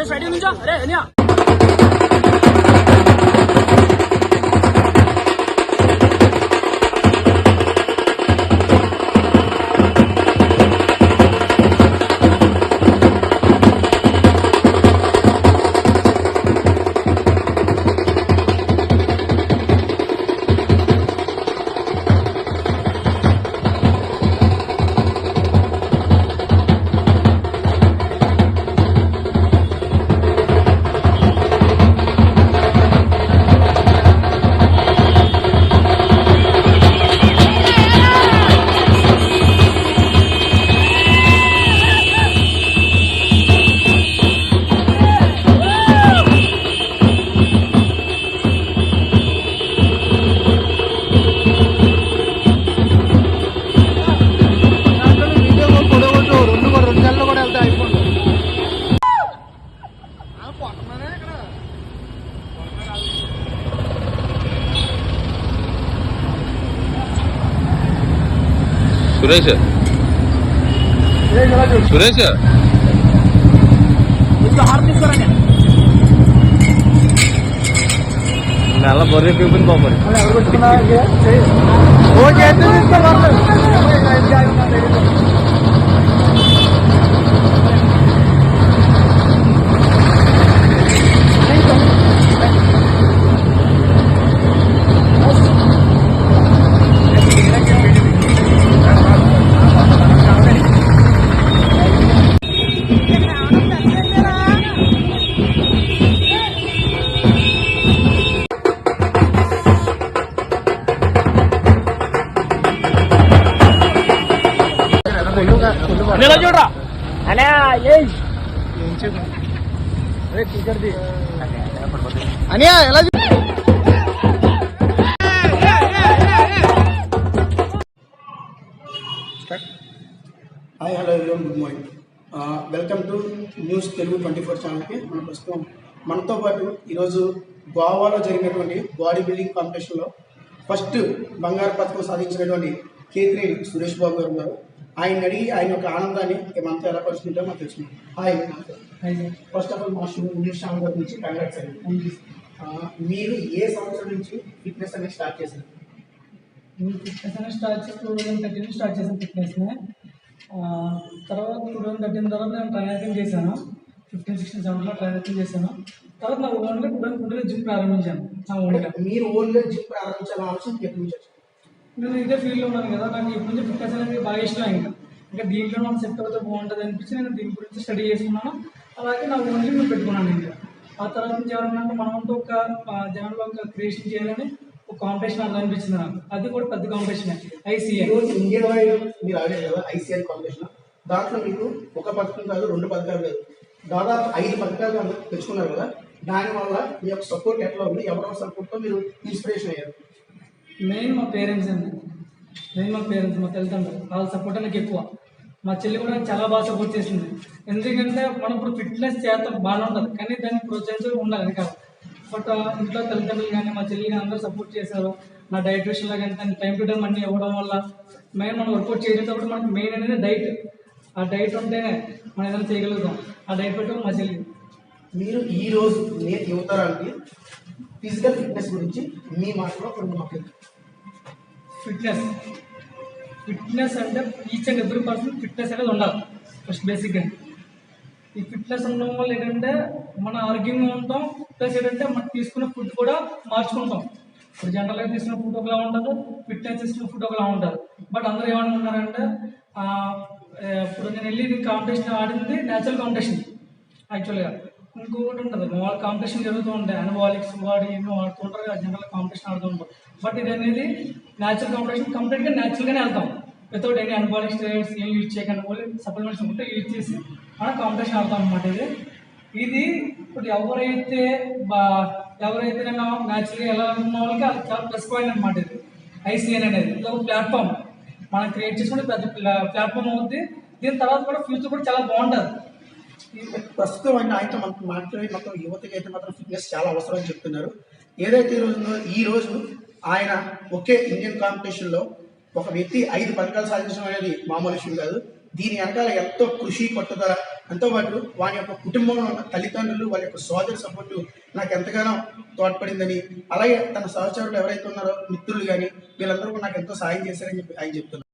Study నుంచా అరే ఎనియా సురేష్ సురేష్ నెల బొర్రె పీపుల్ పోమరి చూడరా అనే టీచర్ది అని ఎలా hi hello everyone good morning welcome to news Telugu 24 ఛానల్కి. మన ప్రస్తుతం మనతో పాటు ఈరోజు గోవాలో జరిగినటువంటి బాడీ బిల్డింగ్ కాంపిటీషన్లో ఫస్ట్ బంగారు పథకం సాధించినటువంటి K3 సురేష్ బాబు గారు ఉన్నారు. ఆయన అడిగి ఆయన యొక్క ఆనందాన్ని మనతో ఎలా పరిస్థితుంటారో మాకు తెలుసుకుంటాం. హాయ్ ఫస్ట్ ఆఫ్ ఆల్ మా ఇంగ్లీష్ ఛానల్ గారి నుంచి కంగ్రాట్స్ అండి. మీరు ఏ సంవత్సరం నుంచి ఫిట్నెస్ అనేది స్టార్ట్ చేశారు? ఫిట్నెస్ అనేది స్టార్ట్ చేసి 2013 స్టార్ట్ చేశాను ఫిట్నెస్ని. తర్వాత 2013 తర్వాత నేను ట్రైనింగ్ చేశాను. 15-16 సంవత్సరాలు ట్రైనింగ్ చేశాను. తర్వాత నా ఓన్గా 2020 జిమ్ ప్రారంభించాను. నా ఓన్గా. మీరు ఓన్గా జిమ్ ప్రారంభించాలని ఆలోచన ఎప్పటి నుంచి? నేను ఇదే ఫీల్డ్లో ఉన్నాను కదా, నాకు ఇప్పటి నుంచి ఫిట్నెస్ అనేది బాగా ఇష్టం. ఇంకా దీంట్లో మనం సెట్ అవుతే బాగుంటుంది అనిపించి నేను దీని గురించి స్టడీ చేసుకున్నాను. అలాగే నా ఓన్లీ నేను పెట్టుకున్నాను. ఇంకా ఆ తర్వాత నుంచి ఏమన్నా మనమంతా ఒక జనంలో ఒక క్రియేషన్ చేయాలని ఒక కాంపిటీషన్ అలా అనిపించింది నాకు. అది కూడా పెద్ద కాంపిటీషన్ ICL. ఇండియా వైడ్ మీరు ఆడారు కదా ICL కాంపిటీషన్. దాంట్లో మీకు ఒక పథకం కాదు, 2 పథకాలు కాదు, దాదాపు 5 పథకాలు తెచ్చుకున్నారు కదా. దానివల్ల మీ యొక్క సపోర్ట్ ఎట్లా ఉంది? ఎవరో సపోర్ట్తో మీరు ఇన్స్పిరేషన్ అయ్యారు? మెయిన్ మా పేరెంట్స్ అండి. మా తల్లిదండ్రులు వాళ్ళ సపోర్ట్ నాకు ఎక్కువ. మా చెల్లి కూడా చాలా బాగా సపోర్ట్ చేసింది. ఎందుకంటే మనం ఇప్పుడు ఫిట్నెస్ చేస్తాం బాగానే ఉంటుంది, కానీ దాన్ని ప్రోత్సహించడం ఉండాలి కాదు. బట్ ఇంట్లో తల్లిదండ్రులు కానీ మా చెల్లి కానీ అందరూ సపోర్ట్ చేశారు. నా డైట్ విషయంలో కానీ దాన్ని టైం టు టైం అన్నీ ఇవ్వడం వల్ల మెయిన్ మనం వర్కౌట్ చేసేటప్పుడు మనకు మెయిన్ అనేది డైట్. ఆ డైట్ ఉంటేనే మనం ఏదైనా చేయగలుగుతాం. ఆ డైట్ పెట్టడం మా చెల్లి. మీరు ఈరోజు నేను యువతరానికి ఫిజికల్ ఫిట్నెస్ గురించి మీ మాటలో కొన్ని మాట్లాడు. ఫిట్నెస్ అంటే each and every person fitness అనేది ఉండాలి ఫస్ట్ బేసిక్గా. ఈ ఫిట్నెస్ ఉండడం వల్ల ఏంటంటే మన ఆరోగ్యంగా ఉంటాం, ప్లస్ ఏంటంటే మనం తీసుకునే ఫుడ్ కూడా మార్చుకుంటాం. ఇప్పుడు జనరల్గా తీసుకున్న ఫుడ్ ఒకలా ఉంటుంది, ఫిట్నెస్ తీసుకున్న ఫుడ్ ఒకలా ఉంటుంది. బట్ అందరూ ఏమనుకుంటున్నారంటే ఇప్పుడు నేను వెళ్ళి కాంపిటీషన్ ఆడింది న్యాచురల్ కాంపిటీషన్. యాక్చువల్గా ఇంకొకటి ఉంటుంది, మామూలు కాంపిటీషన్ జరుగుతూ ఉంటాయి, అనబాలిక్స్ వాడి ఎన్నో ఆడుతూ ఉంటారు, జనరల్ కాంపిటీషన్ ఆడుతూ ఉంటారు. బట్ ఇది అనేది న్యాచురల్ కాంపిటీషన్, కంప్లీట్గా న్యాచురల్గానే వెళ్తాం వితౌట్ ఎనీ అనబాలిక్ స్టెరాయిడ్స్ ఏం యూజ్ చేయకుండా, ఓన్లీ సప్లిమెంట్స్ ఉంటే యూజ్ చేసి మనం కాంపిటీషన్ ఆడతాం అనమాట. ఇది ఇప్పుడు ఎవరైతే నేను న్యాచురల్గా వెళ్ళాలనుకున్న వాళ్ళకి అది చాలా ప్లస్ పాయింట్ అనమాట. ఇది ICL అనేది ఇది ఒక ప్లాట్ఫామ్ మనం క్రియేట్ చేసుకుంటే పెద్ద ప్లాట్ఫామ్ అవుతుంది. దీని తర్వాత కూడా ఫ్యూచర్ కూడా చాలా బాగుంటుంది. ప్రస్తుతం అంటే ఆయనతో మనకు మాట్లాడి మొత్తం యువతకి అయితే మాత్రం ఫిట్నెస్ చాలా అవసరం అని చెప్తున్నారు. ఏదైతే ఈ రోజు ఆయన ఒకే ఇండియన్ కాంపిటీషన్లో ఒక వ్యక్తి 5 పథకాలు సాధించడం అనేది మామూలు విషయం కాదు. దీని వెనకాల ఎంతో కృషి పట్టుదల, ఎంతో పాటు వాని యొక్క కుటుంబంలో ఉన్న తల్లిదండ్రులు, వాళ్ళ యొక్క సోదరు సపోర్టు నాకు ఎంతగానో తోడ్పడిందని, అలాగే తన సహచరులు ఎవరైతే ఉన్నారో మిత్రులు కానీ వీళ్ళందరూ కూడా నాకు ఎంతో సాయం చేశారని చెప్పి ఆయన చెప్తున్నారు.